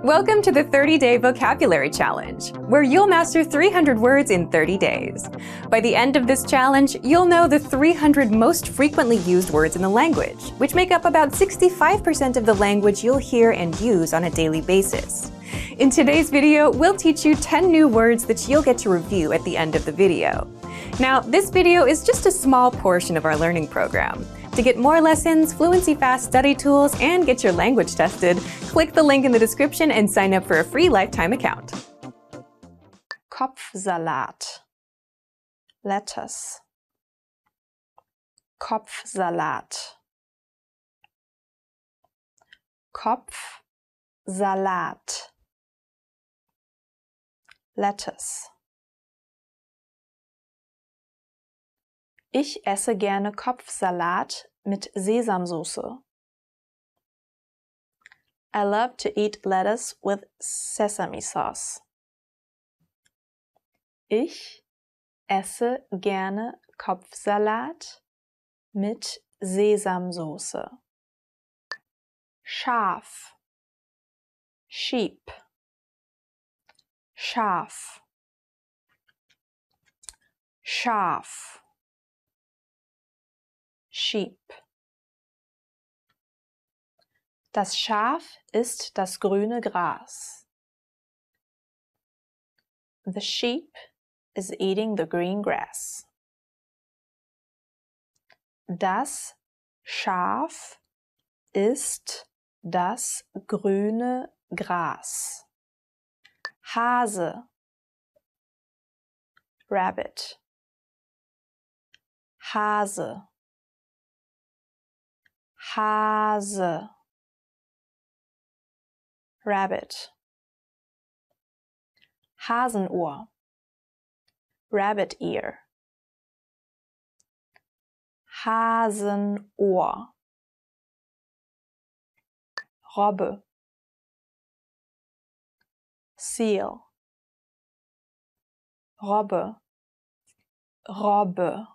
Welcome to the 30-Day Vocabulary Challenge, where you'll master 300 words in 30 days. By the end of this challenge, you'll know the 300 most frequently used words in the language, which make up about 65% of the language you'll hear and use on a daily basis. In today's video, we'll teach you 10 new words that you'll get to review at the end of the video. Now, this video is just a small portion of our learning program. To get more lessons, Fluency Fast study tools, and get your language tested, click the link in the description and sign up for a free lifetime account. Kopfsalat. Lettuce. Kopfsalat. Kopfsalat. Lettuce. Ich esse gerne Kopfsalat mit Sesamsoße. I love to eat lettuce with sesame sauce. Ich esse gerne Kopfsalat mit Sesamsoße. Schaf. Sheep. Schaf. Schaf. Sheep. Das Schaf isst das grüne Gras. The sheep is eating the green grass. Das Schaf isst das grüne Gras. Hase. Rabbit. Hase. Hase. Rabbit. Hasenohr. Rabbit ear. Hasenohr. Robbe. Seal. Robbe. Robbe.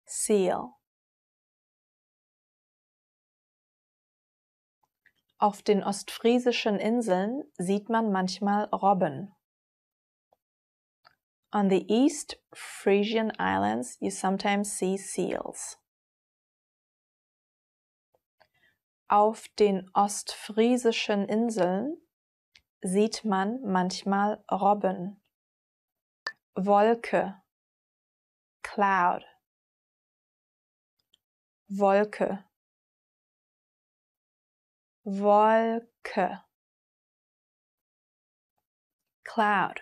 Seal. Auf den ostfriesischen Inseln sieht man manchmal Robben. On the East Frisian Islands you sometimes see seals. Auf den ostfriesischen Inseln sieht man manchmal Robben. Wolke. Cloud. Wolke. Wolke. Cloud.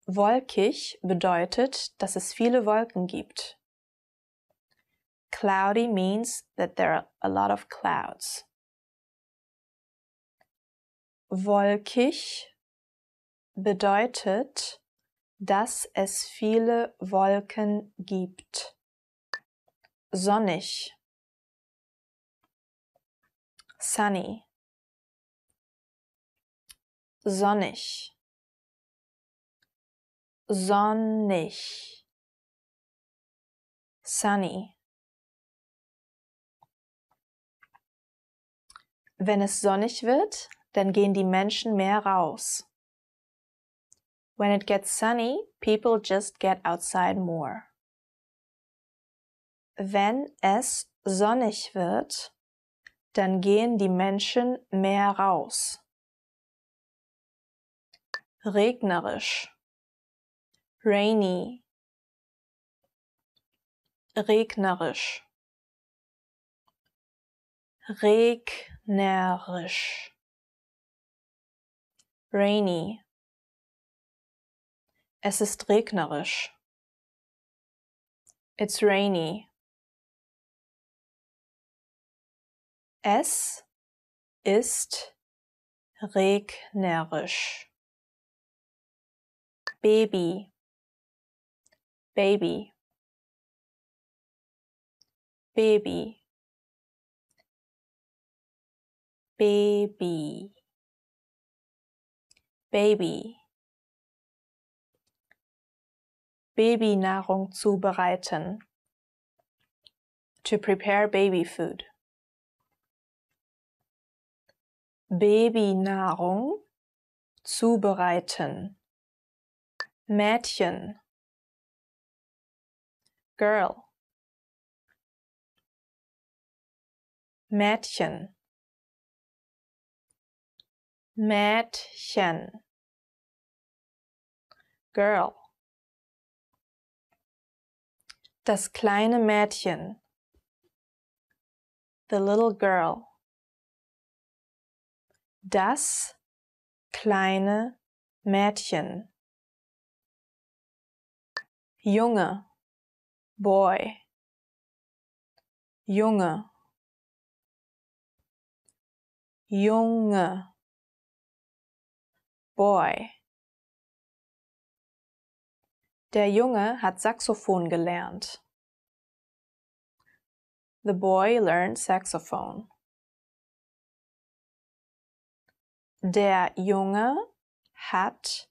Wolkig bedeutet, dass es viele Wolken gibt. Cloudy means that there are a lot of clouds. Wolkig bedeutet, dass es viele Wolken gibt. Sonnig. Sunny. Sonnig. Sonnig. Sunny. Wenn es sonnig wird, dann gehen die Menschen mehr raus. When it gets sunny, people just get outside more. Wenn es sonnig wird, dann gehen die Menschen mehr raus. Regnerisch. Rainy. Regnerisch. Regnerisch. Rainy. Es ist regnerisch. It's rainy. Es ist regnerisch. Baby. Baby. Baby. Baby. Baby. Babynahrung zubereiten. To prepare baby food. Babynahrung zubereiten. Mädchen. Girl. Mädchen. Mädchen. Girl. Das kleine Mädchen. The little girl. Das kleine Mädchen. Junge. Boy. Junge. Junge. Boy. Der Junge hat Saxophon gelernt. The boy learned saxophone. Der Junge hat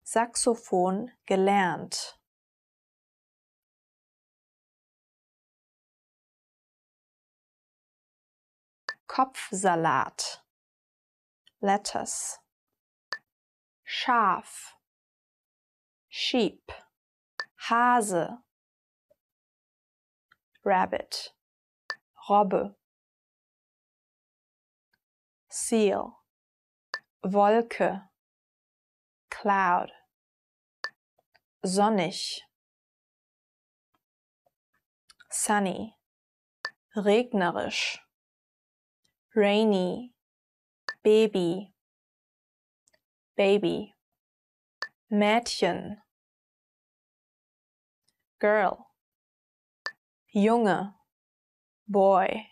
Saxophon gelernt. Kopfsalat. Lettuce. Schaf. Sheep. Hase. Rabbit. Robbe. Seal. Wolke. Cloud. Sonnig. Sunny. Regnerisch. Rainy. Baby. Baby. Mädchen. Girl. Junge. Boy.